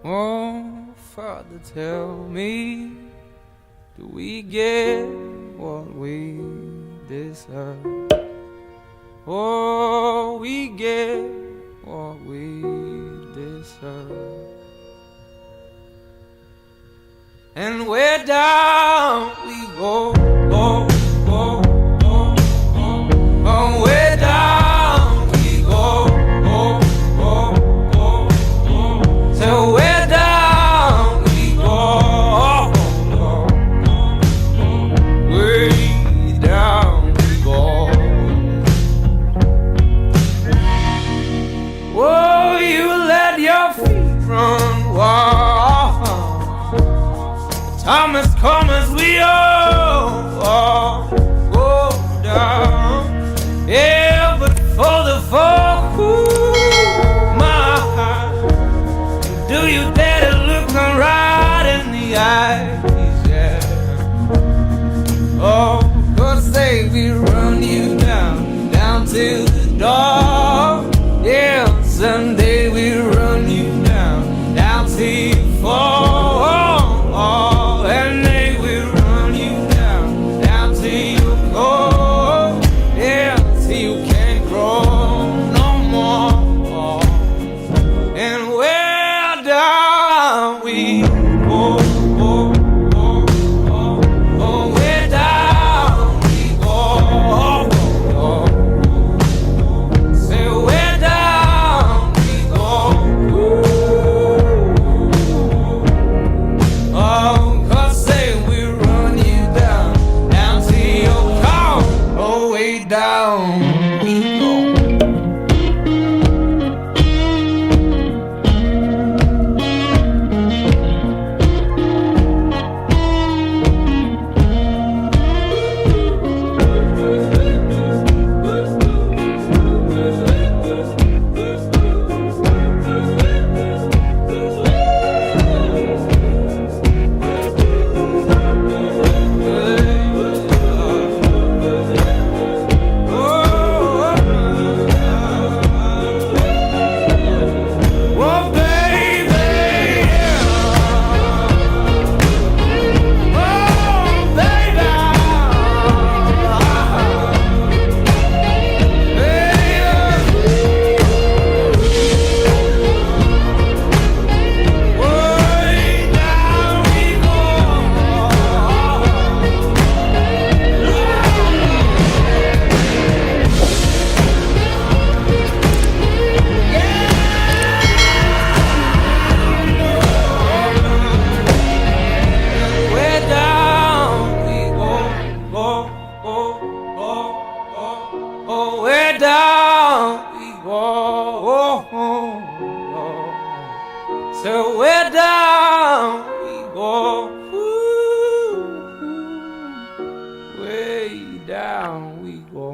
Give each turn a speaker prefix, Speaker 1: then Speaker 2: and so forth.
Speaker 1: Oh, Father, tell me, do we get what we deserve? Oh, we get what we deserve. And where down we go, go, go, go, go. Oh, where down we go, go, go, go, go. So where down we go, go, go, go. Way down we go. Oh, you let your feet run wild. Time has come as we all go down. Yeah, but for the fall, ooh, my heart, do you dare to look me right in the eyes? Yeah. Oh, 'cause they will run you down, down to the dark. Yeah, someday we run you down, down till you fall. And they will run you down, down till you go. Yeah, till you can't grow no more. And where down we go, go, go, go. Oh, where down we go, go, go. Say where down we go. Oh, 'cause they will run you down, down to your car. Oh, way down we go. Oh, baby, yeah. Oh, baby, way down we go. Where down we go, go, go, go, go. Oh, where down we go, so where down we go, ooh, way down we go.